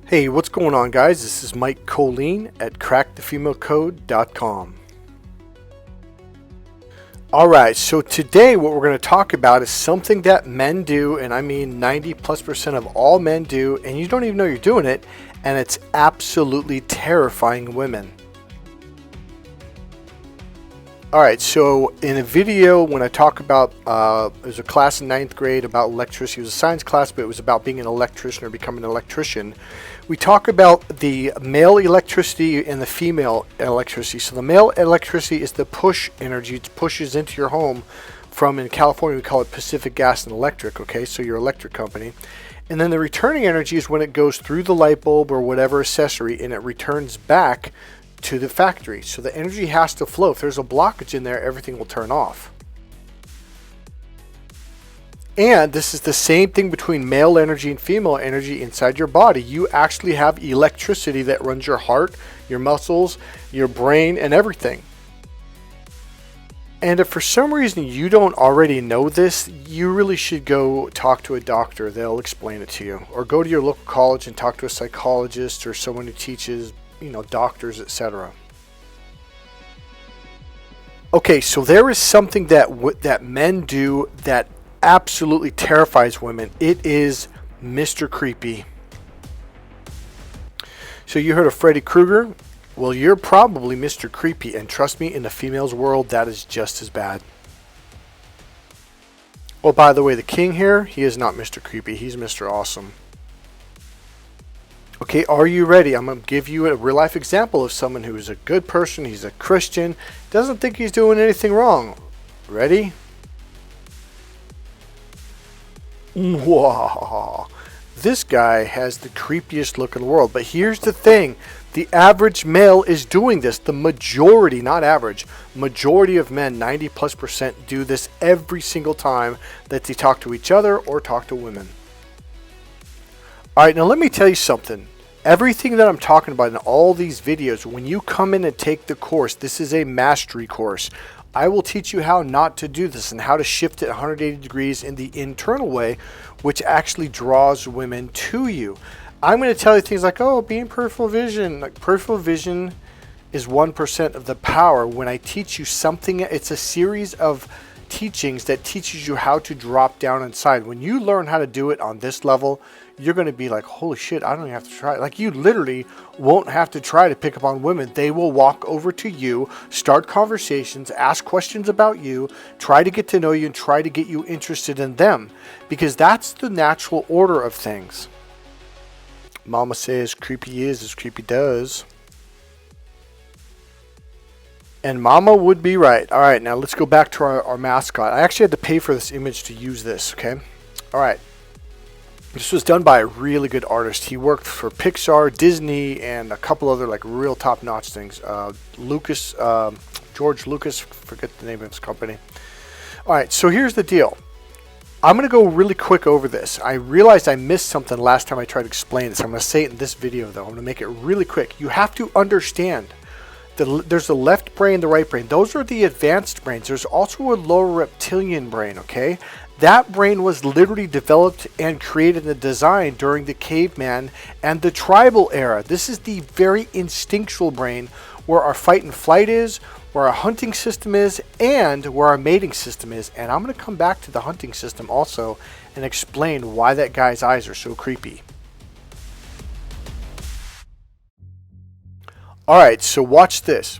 Hey, what's going on, guys? This is Mike Kollin at crackthefemalecode.com. Alright, so today what we're going to talk about is something that men do, and I mean 90+% of all men do, and you don't even know you're doing it, and it's absolutely terrifying women. Alright, so in a video when I talk about, there's a class in 9th grade about electricity. It was a science class, but it was about being an electrician or becoming an electrician. We talk about the male electricity and the female electricity. So the male electricity is the push energy. It pushes into your home from, in California, we call it Pacific Gas and Electric, okay? So your electric company. And then the returning energy is when it goes through the light bulb or whatever accessory and it returns back to the factory. So the energy has to flow. If there's a blockage in there, everything will turn off. And this is the same thing between male energy and female energy inside your body. You actually have electricity that runs your heart, your muscles, your brain, and everything. And if for some reason you don't already know this, you really should go talk to a doctor. They'll explain it to you. Or go to your local college and talk to a psychologist or someone who teaches, doctors, etc. Okay, so there is something that men do that absolutely terrifies women. It is Mr. Creepy. So you heard of Freddy Krueger? Well, you're probably Mr. Creepy, and trust me, in the female's world, that is just as bad. Oh, by the way, the king here, he is not Mr. Creepy. He's Mr. Awesome. Okay, are you ready? I'm going to give you a real-life example of someone who is a good person. He's a Christian, doesn't think he's doing anything wrong. Ready? Wow. This guy has the creepiest look in the world. But here's the thing. The average male is doing this. The majority, not average, majority of men, 90+%, do this every single time that they talk to each other or talk to women. Alright, now let me tell you something. Everything that I'm talking about in all these videos, when you come in and take the course, this is a mastery course. I will teach you how not to do this and how to shift it 180 degrees in the internal way, which actually draws women to you. I'm going to tell you things like, being peripheral vision. Like, peripheral vision is 1% of the power. When I teach you something, it's a series of teachings that teaches you how to drop down inside. When you learn how to do it on this level, you're going to be like, holy shit, I don't even have to try. Like, you literally won't have to try to pick up on women. They will walk over to you, start conversations, ask questions about you, try to get to know you, and try to get you interested in them. Because that's the natural order of things. Mama says creepy is as creepy does. And Mama would be right. All right, now let's go back to our mascot. I actually had to pay for this image to use this, okay? All right. This was done by a really good artist. He worked for Pixar, Disney, and a couple other real top-notch things. George Lucas, forget the name of his company. All right, so here's the deal. I'm going to go really quick over this. I realized I missed something last time I tried to explain this. I'm going to say it in this video, though. I'm going to make it really quick. You have to understand there's the left brain, the right brain. Those are the advanced brains. There's also a lower reptilian brain, okay? That brain was literally developed and created and designed during the caveman and the tribal era. This is the very instinctual brain where our fight and flight is, where our hunting system is, and where our mating system is. And I'm going to come back to the hunting system also and explain why that guy's eyes are so creepy. Alright, so watch this.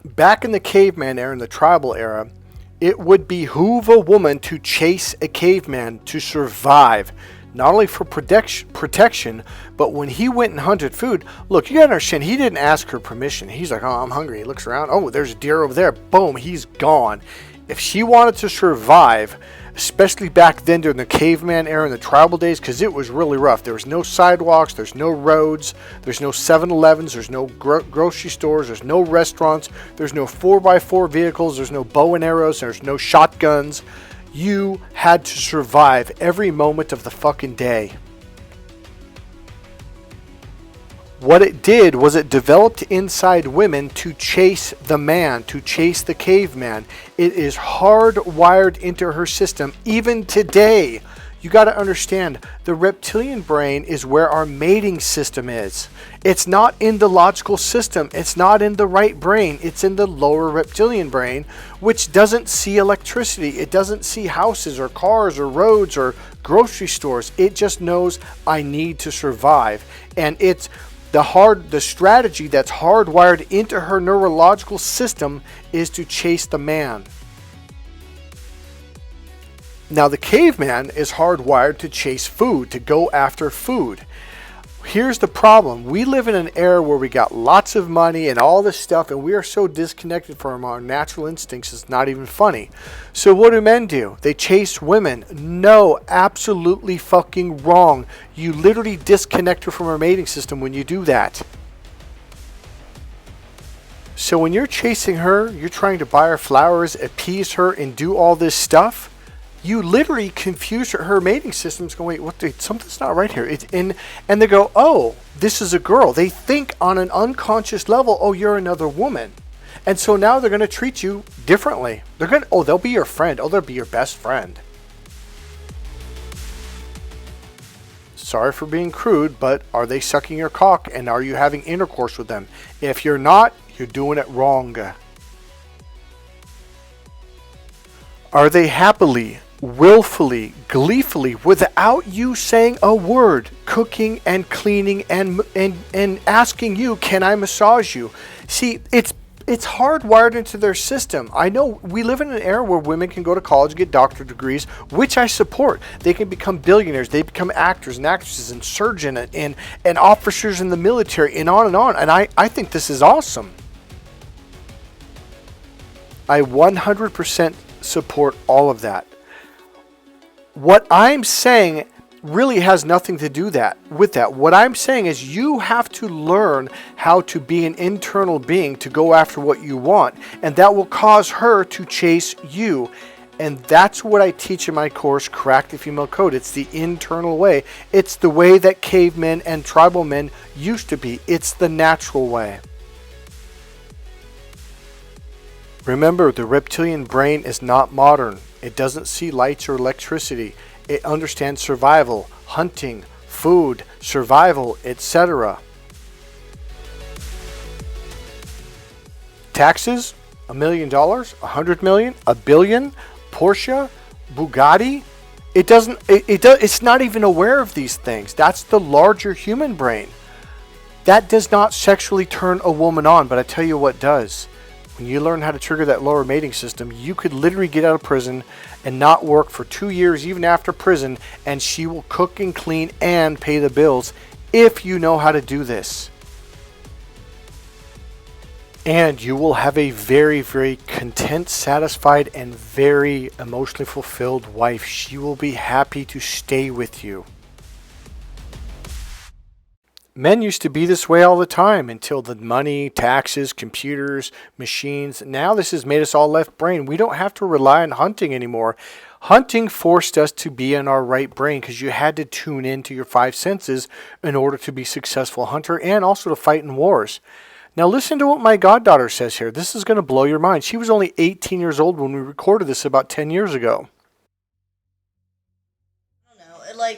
Back in the caveman era, in the tribal era, it would behoove a woman to chase a caveman to survive, not only for protection, but when he went and hunted food. Look, you gotta understand, he didn't ask her permission. He's like, I'm hungry. He looks around. Oh, there's a deer over there. Boom, he's gone. If she wanted to survive, especially back then during the caveman era and the tribal days, because it was really rough. There was no sidewalks, there's no roads, there's no 7-Elevens, there's no grocery stores, there's no restaurants, there's no 4x4 vehicles, there's no bow and arrows, there's no shotguns. You had to survive every moment of the fucking day. What it did was it developed inside women to chase the man, to chase the caveman. It is hardwired into her system. Even today, You got to understand, the reptilian brain is where our mating system is. It's not in the logical system. It's not in the right brain. It's in the lower reptilian brain, which doesn't see electricity. It doesn't see houses or cars or roads or grocery stores. It just knows I need to survive. And it's the strategy that's hardwired into her neurological system is to chase the man. Now the caveman is hardwired to chase food, to go after food. Here's the problem. We live in an era where we got lots of money and all this stuff, and we are so disconnected from our natural instincts, it's not even funny. So what do men do? They chase women. No, absolutely fucking wrong. You literally disconnect her from her mating system when you do that. So when you're chasing her, you're trying to buy her flowers, appease her, and do all this stuff, you literally confuse her mating system's going, wait, something's not right here. And they go, oh, this is a girl. They think on an unconscious level, oh, you're another woman. And so now they're going to treat you differently. They'll be your friend. Oh, they'll be your best friend. Sorry for being crude, but are they sucking your cock and are you having intercourse with them? If you're not, you're doing it wrong. Are they happily, willfully, gleefully, without you saying a word, cooking and cleaning and asking you, can I massage you? See, it's hardwired into their system. I know we live in an era where women can go to college and get doctorate degrees, which I support. They can become billionaires. They become actors and actresses and surgeons and officers in the military and on. And I think this is awesome. I 100% support all of that. What I'm saying really has nothing to do with that. What I'm saying is you have to learn how to be an internal being to go after what you want, and that will cause her to chase you. And that's what I teach in my course, Crack the Female Code. It's the internal way. It's the way that cavemen and tribal men used to be. It's the natural way. Remember, the reptilian brain is not modern. It doesn't see lights or electricity. It understands survival, hunting, food, survival, etc. Taxes, $1 million, $100 million, $1 billion, Porsche, Bugatti. It's not even aware of these things. That's the larger human brain. That does not sexually turn a woman on, but I tell you what does. When you learn how to trigger that lower mating system, you could literally get out of prison and not work for 2 years even after prison, and she will cook and clean and pay the bills if you know how to do this. And you will have a very, very content, satisfied, and very emotionally fulfilled wife. She will be happy to stay with you. Men used to be this way all the time until the money, taxes, computers, machines. Now this has made us all left brain. We don't have to rely on hunting anymore. Hunting forced us to be in our right brain because you had to tune into your 5 senses in order to be a successful hunter and also to fight in wars. Now listen to what my goddaughter says here. This is going to blow your mind. She was only 18 years old when we recorded this about 10 years ago. I don't know.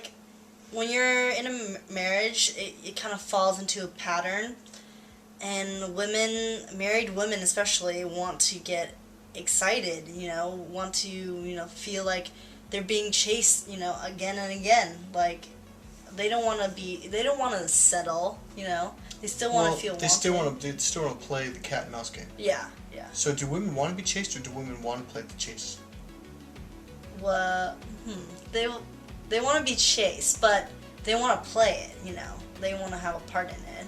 When you're in a marriage, it kind of falls into a pattern, and married women especially, want to get excited, want to, feel like they're being chased, again and again. Like, they don't want to settle, they still want to feel wanted. They still want to play the cat and mouse game. Yeah. So do women want to be chased, or do women want to play the chase? Well, they want to be chased, but they want to play it, They want to have a part in it.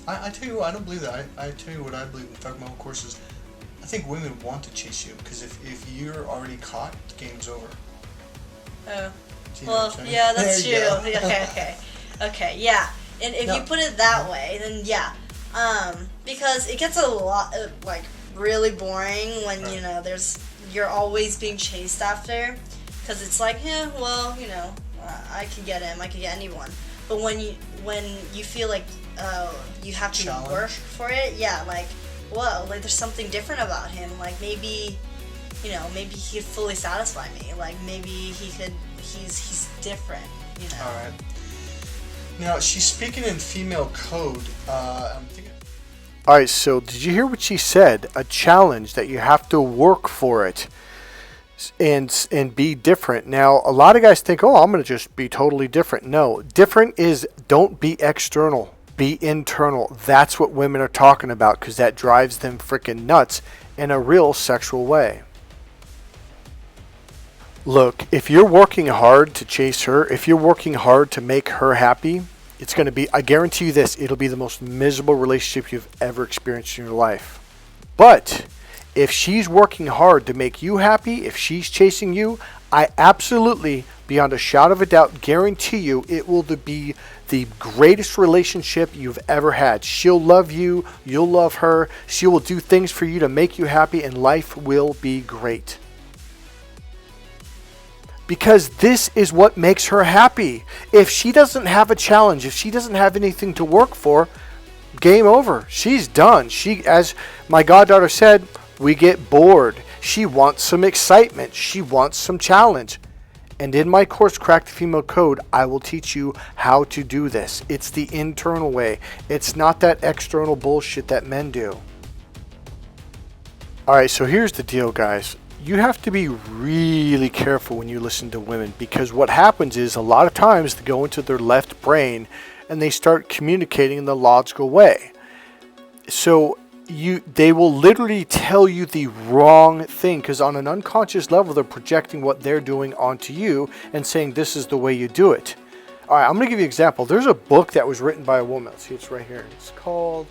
I tell you what, I don't believe that. I tell you what I believe. In fact, my whole course is, I think women want to chase you, because if you're already caught, the game's over. Oh. Well, yeah, that's true. Okay, yeah. And if you put it that way, then yeah. Because it gets a lot, really boring when, you're always being chased after. Because it's like, I could get him, I could get anyone. But when you feel like you have to work for it, yeah, whoa, there's something different about him. Like, maybe you know, maybe he could fully satisfy me. Like, maybe he's different, you know. All right. Now, she's speaking in female code. I'm thinking... All right, so did you hear what she said? A challenge that you have to work for it and be different. Now, a lot of guys think, oh, I'm going to just be totally different. No, different is don't be external. Be internal. That's what women are talking about because that drives them freaking nuts in a real sexual way. Look, if you're working hard to chase her, if you're working hard to make her happy, it's going to be, I guarantee you this, it'll be the most miserable relationship you've ever experienced in your life. But if she's working hard to make you happy, if she's chasing you, I absolutely, beyond a shadow of a doubt, guarantee you it will be the greatest relationship you've ever had. She'll love you, you'll love her, she will do things for you to make you happy, and life will be great. Because this is what makes her happy. If she doesn't have a challenge, if she doesn't have anything to work for, game over. She's done. She, as my goddaughter said, we get bored. She wants some excitement. She wants some challenge. And in my course, Crack the Female Code, I will teach you how to do this. It's the internal way. It's not that external bullshit that men do. All right, so here's the deal, guys. You have to be really careful when you listen to women, because what happens is a lot of times they go into their left brain and they start communicating in the logical way. So they will literally tell you the wrong thing, because on an unconscious level they're projecting what they're doing onto you and saying this is the way you do it. All right, I'm going to give you an example. There's a book that was written by a woman. See, it's right here. It's called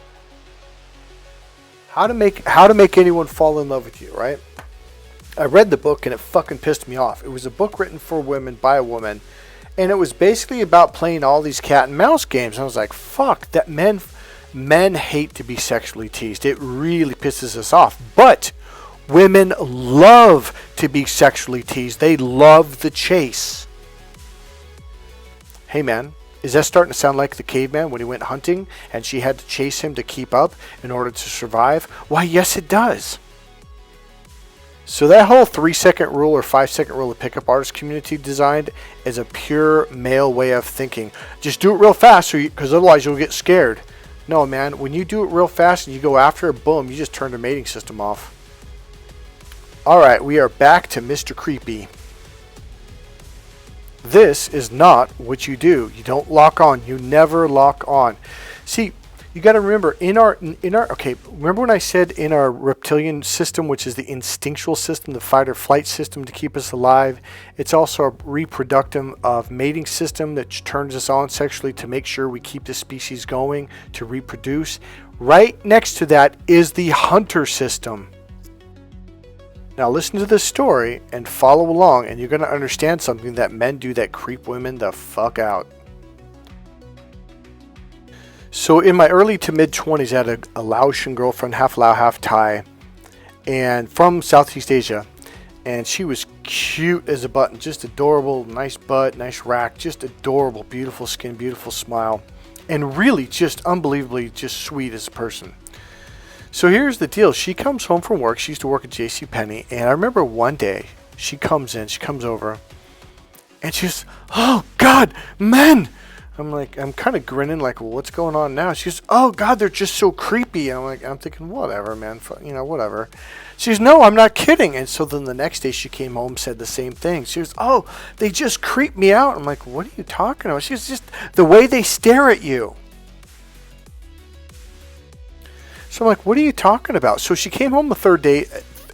How to Make Anyone Fall in Love with You, right? I read the book and it fucking pissed me off. It was a book written for women by a woman, and it was basically about playing all these cat and mouse games. And I was like, fuck, that men hate to be sexually teased. It really pisses us off. But women love to be sexually teased. They love the chase. Hey man, is that starting to sound like the caveman when he went hunting and she had to chase him to keep up in order to survive? Why, yes it does. So that whole 3-second rule or 5-second rule the pickup artist community designed is a pure male way of thinking. Just do it real fast, because otherwise you'll get scared. No, man, when you do it real fast and you go after it, boom, you just turn the mating system off. Alright, we are back to Mr. Creepy. This is not what you do. You don't lock on. You never lock on. See, you got to remember, remember when I said in our reptilian system, which is the instinctual system, the fight or flight system to keep us alive, it's also a reproductive mating system that turns us on sexually to make sure we keep the species going, to reproduce. Right next to that is the hunter system. Now listen to this story and follow along, and you're going to understand something that men do that creep women the fuck out. So in my early to mid 20s, I had a Laotian girlfriend, half Lao, half Thai, and from Southeast Asia. And she was cute as a button, just adorable, nice butt, nice rack, just adorable, beautiful skin, beautiful smile, and really just unbelievably just sweet as a person. So here's the deal. She comes home from work. She used to work at JCPenney, and I remember one day she comes over, and she's, oh God, men! I'm kind of grinning like, well, what's going on now? She goes, oh God, they're just so creepy. And I'm thinking, whatever, man, whatever. She goes, no, I'm not kidding. And so then the next day she came home, said the same thing. She goes, oh, they just creep me out. I'm like, what are you talking about? She goes, just the way they stare at you. So I'm like, what are you talking about? So she came home the third day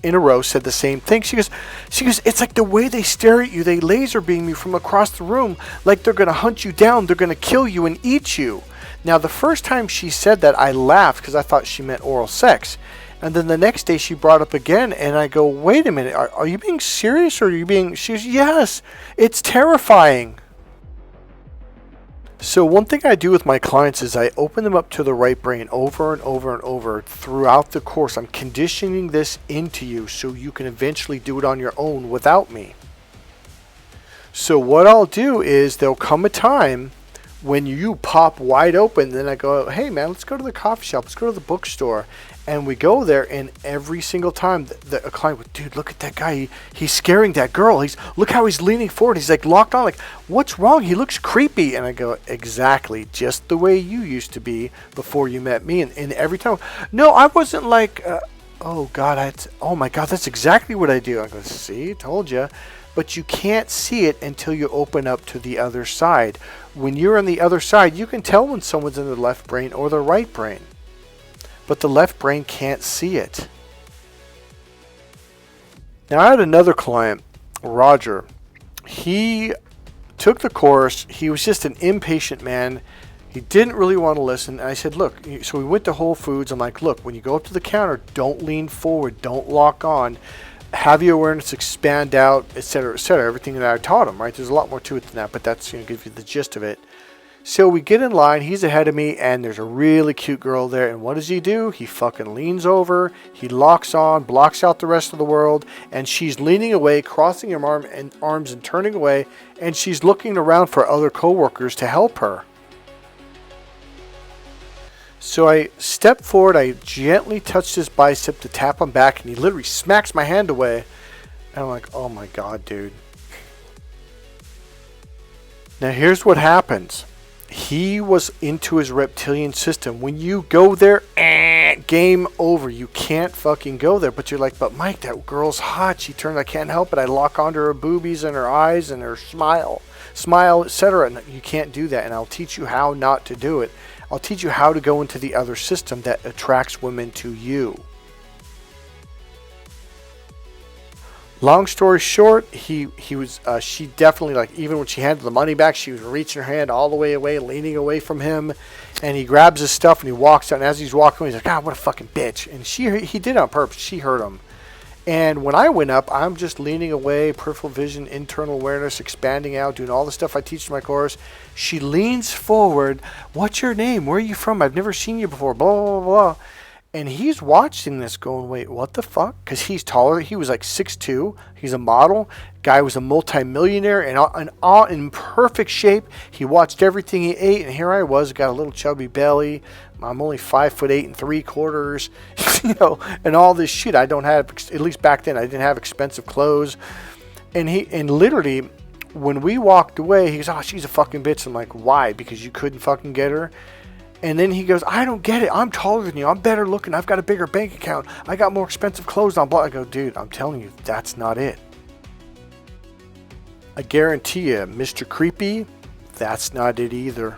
in a row, said the same thing. She goes, it's like the way they stare at you. They laser beam you from across the room like they're going to hunt you down. They're going to kill you and eat you. Now, the first time she said that, I laughed because I thought she meant oral sex. And then the next day she brought up again, and I go, wait a minute, are you being serious, or are you being... She goes, yes, it's terrifying. So one thing I do with my clients is I open them up to the right brain over and over and over throughout the course. I'm conditioning this into you so you can eventually do it on your own without me. So what I'll do is there'll come a time When you pop wide open, then I go, hey man, let's go to the coffee shop, let's go to the bookstore. And we go there, and every single time a client would, dude, look at that guy. He's scaring that girl. Look how he's leaning forward. He's like locked on. Like, what's wrong? He looks creepy. And I go, exactly, just the way you used to be before you met me. And every time, no, I wasn't like, oh God, oh my God, that's exactly what I do. I go, see, told you. But you can't see it until you open up to the other side. When you're on the other side, you can tell when someone's in their left brain or their right brain. But the left brain can't see it. Now, I had another client, Roger. He took the course. He was just an impatient man. He didn't really want to listen. And I said, look, so we went to Whole Foods. I'm like, look, when you go up to the counter, don't lean forward. Don't lock on. Have your awareness expand out, etc., etc. Everything that I taught him, right? There's a lot more to it than that, but that's going to give you the gist of it. So we get in line, he's ahead of me, and there's a really cute girl there, and what does he do? He fucking leans over, he locks on, blocks out the rest of the world, and she's leaning away, crossing her arms and turning away, and she's looking around for other coworkers to help her. So I step forward, I gently touched his bicep to tap him back, and he literally smacks my hand away, and I'm like, oh my God, dude. Now here's what happens. He was into his reptilian system. When you go there, game over. You can't fucking go there. But you're like, but Mike, that girl's hot. She turned, I can't help it. I lock onto her boobies and her eyes and her smile, etc. And you can't do that. And I'll teach you how not to do it. I'll teach you how to go into the other system that attracts women to you. Long story short, she definitely, like, even when she handed the money back, she was reaching her hand all the way away, leaning away from him, and he grabs his stuff and he walks out, and as he's walking away, he's like, God, what a fucking bitch. And he did it on purpose. She hurt him. And when I went up, I'm just leaning away, peripheral vision, internal awareness, expanding out, doing all the stuff I teach in my course. She leans forward. What's your name? Where are you from? I've never seen you before. Blah, blah, blah, blah. And he's watching this going, wait, what the fuck? Because he's taller. He was like 6'2". He's a model. Guy was a multimillionaire and all in perfect shape. He watched everything he ate. And here I was, got a little chubby belly. I'm only 5'8" and and all this shit. I don't have, at least back then, I didn't have expensive clothes. And literally, when we walked away, he goes, oh, she's a fucking bitch. I'm like, why? Because you couldn't fucking get her? And then he goes, I don't get it. I'm taller than you. I'm better looking. I've got a bigger bank account. I got more expensive clothes on. I go, dude, I'm telling you, that's not it. I guarantee you, Mr. Creepy, that's not it either.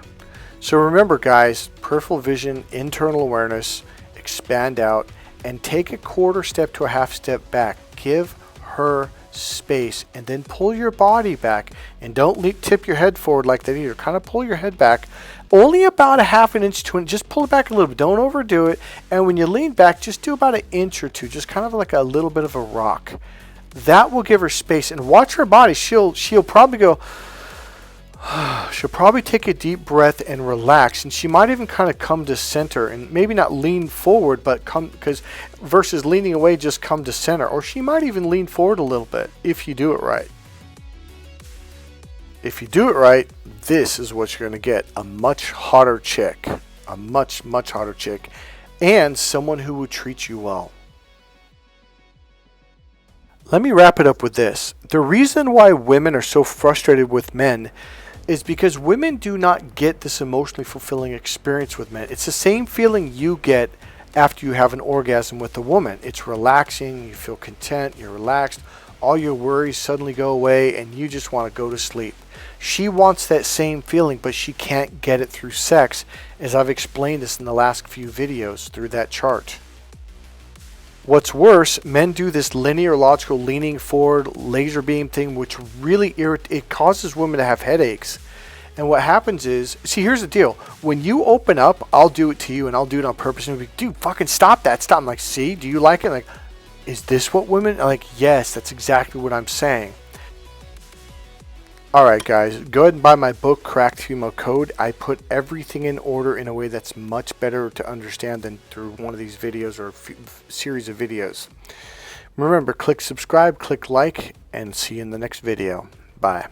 So remember, guys, peripheral vision, internal awareness, expand out, and take a quarter step to a half step back. Give her space, and then pull your body back. And don't tip your head forward like that either. Kind of pull your head back. Only about a half an inch to an inch. Just pull it back a little bit. Don't overdo it. And when you lean back, just do about an inch or two. Just kind of like a little bit of a rock. That will give her space. And watch her body. She'll probably go... She'll probably take a deep breath and relax. And she might even kind of come to center. And maybe not lean forward, but come... because versus leaning away, just come to center. Or she might even lean forward a little bit if you do it right. If you do it right, this is what you're going to get. A much hotter chick. A much, much hotter chick. And someone who will treat you well. Let me wrap it up with this. The reason why women are so frustrated with men is because women do not get this emotionally fulfilling experience with men. It's the same feeling you get after you have an orgasm with a woman. It's relaxing. You feel content. You're relaxed. All your worries suddenly go away and you just want to go to sleep. She wants that same feeling, but she can't get it through sex, as I've explained this in the last few videos through that chart. What's worse, men do this linear logical leaning forward laser beam thing, which really it causes women to have headaches. And what happens is, see, here's the deal. When you open up, I'll do it to you and I'll do it on purpose. And you'll be, dude, fucking stop that. Stop. I'm like, see, do you like it? I'm like, is this what women... I'm like, yes, that's exactly what I'm saying. Alright guys, go ahead and buy my book, Cracked Female Code. I put everything in order in a way that's much better to understand than through one of these videos or series of videos. Remember, click subscribe, click like, and see you in the next video. Bye.